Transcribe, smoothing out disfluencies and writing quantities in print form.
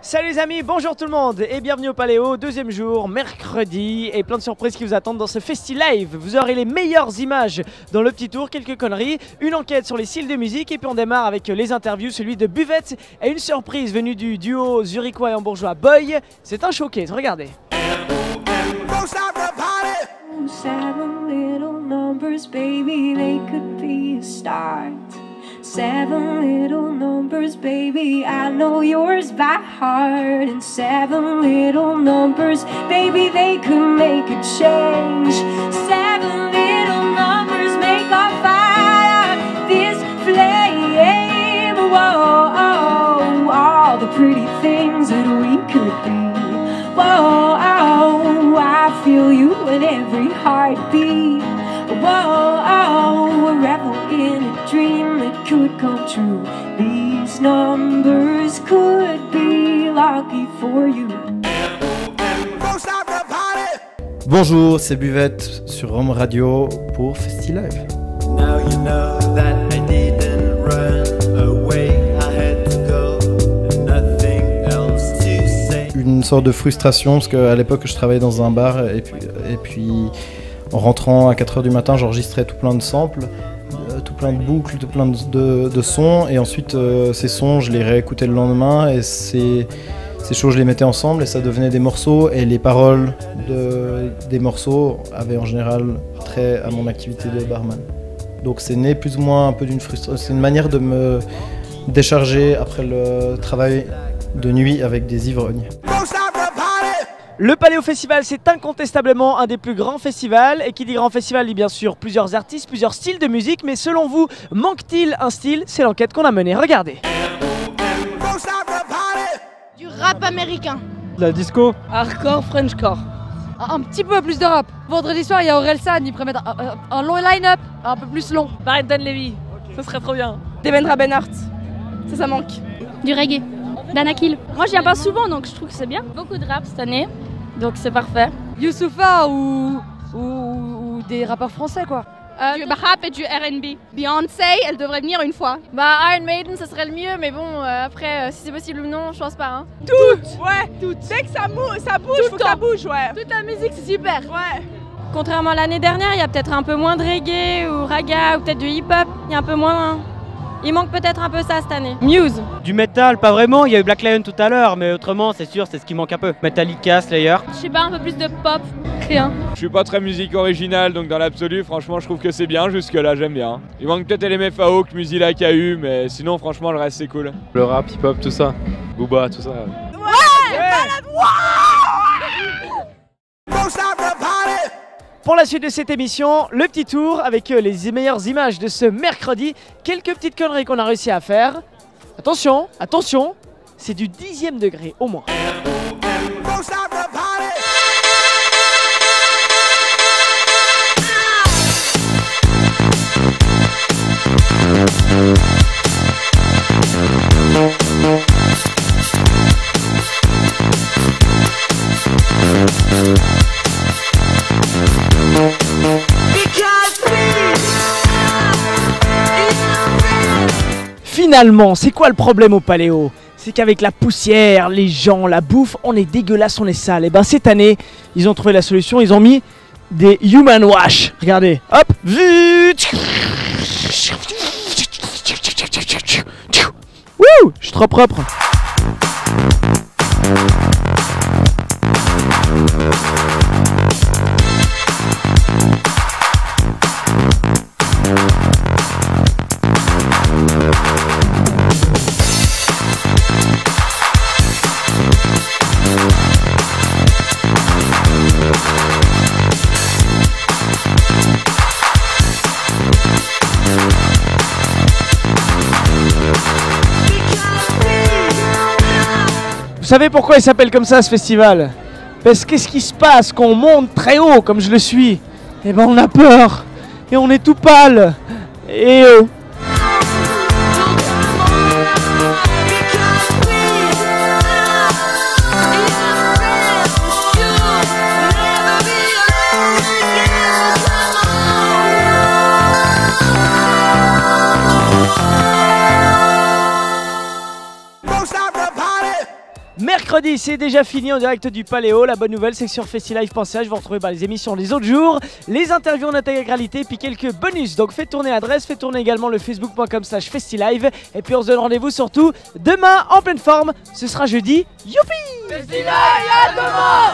Salut les amis, bonjour tout le monde et bienvenue au Paléo, deuxième jour, mercredi et plein de surprises qui vous attendent dans ce Festi Live. Vous aurez les meilleures images dans le petit tour, quelques conneries, une enquête sur les styles de musique et puis on démarre avec les interviews, celui de Buvette et une surprise venue du duo zurichois et hambourgeois Boy. C'est un showcase, regardez. Seven little numbers, baby, they could be a start. Seven little numbers, baby, I know yours by heart. And seven little numbers, baby, they could make a change. Seven little numbers make our fire this flame. Whoa, all the pretty things that we could be. Whoa, I feel you in every heartbeat. Whoa, a rebel in a dream that could come true. These numbers could be lucky for you. Bonjour, c'est Buvette sur Home Radio pour Festi Live. Now you know that I didn't run away. I had to go, nothing else to say. Une sorte de frustration parce qu'à l'époque je travaillais dans un bar et puis en rentrant à 4h du matin j'enregistrais tout plein de samples, tout plein de boucles, tout plein de sons et ensuite ces sons je les réécoutais le lendemain et ces choses je les mettais ensemble et ça devenait des morceaux et les paroles des morceaux avaient en général trait à mon activité de barman. Donc c'est né plus ou moins un peu d'une frustration, c'est une manière de me décharger après le travail de nuit avec des ivrognes. Le Paléo Festival, c'est incontestablement un des plus grands festivals. Et qui dit grand festival dit bien sûr plusieurs artistes, plusieurs styles de musique. Mais selon vous, manque-t-il un style? C'est l'enquête qu'on a menée. Regardez. Du rap américain. La disco. Hardcore, Frenchcore. Un petit peu plus de rap. Vendredi soir, il y a Orelsan, ils prémettent un long line-up, un peu plus long. Barrett Dan Levy, ça serait trop bien. Devendra Benhart, ça manque. Du reggae. Danakil. Moi je viens pas souvent donc je trouve que c'est bien. Beaucoup de rap cette année, donc c'est parfait. Youssoupha ou des rappeurs français quoi. Du rap et du R&B. Beyoncé, elle devrait venir une fois. Bah Iron Maiden, ça serait le mieux, mais bon, après, si c'est possible ou non, je pense pas. Hein. Toutes. Ouais, toutes. Dès que ça bouge, faut que ça bouge, ouais. Toute la musique, c'est super. Ouais. Contrairement à l'année dernière, il y a peut-être un peu moins de reggae ou raga ou peut-être du hip-hop. Il y a un peu moins. Il manque peut-être un peu ça cette année. Muse. Du métal, pas vraiment. Il y a eu Black Lion tout à l'heure, mais autrement, c'est sûr, c'est ce qui manque un peu. Metallica, Slayer. Je sais pas, un peu plus de pop. Rien. Je suis pas très musique originale, donc dans l'absolu, franchement, je trouve que c'est bien. Jusque-là, j'aime bien. Il manque peut-être LMFAO que Musilac a eu, mais sinon, franchement, le reste, c'est cool. Le rap, hip-hop, tout ça. Booba, tout ça. Ouais. Pour la suite de cette émission, le petit tour avec les meilleures images de ce mercredi. Quelques petites conneries qu'on a réussi à faire. Attention, attention, c'est du 10e degré au moins. Finalement, c'est quoi le problème au Paléo? C'est qu'avec la poussière, les gens, la bouffe, on est dégueulasse, on est sale. Et ben cette année, ils ont trouvé la solution, ils ont mis des human wash. Regardez, hop, wouh, je suis trop propre. Vous savez pourquoi il s'appelle comme ça ce festival? Parce que qu'est-ce qui se passe quand on monte très haut comme je le suis? Eh ben on a peur et on est tout pâle. Et oh. Mercredi, c'est déjà fini en direct du Paléo. La bonne nouvelle, c'est que sur FestiLive.ch, vous retrouvez les émissions les autres jours, les interviews en intégralité, puis quelques bonus. Donc faites tourner l'adresse, faites tourner également le facebook.com/FestiLive. Et puis on se donne rendez-vous surtout demain en pleine forme. Ce sera jeudi. Youpi! FestiLive, à demain!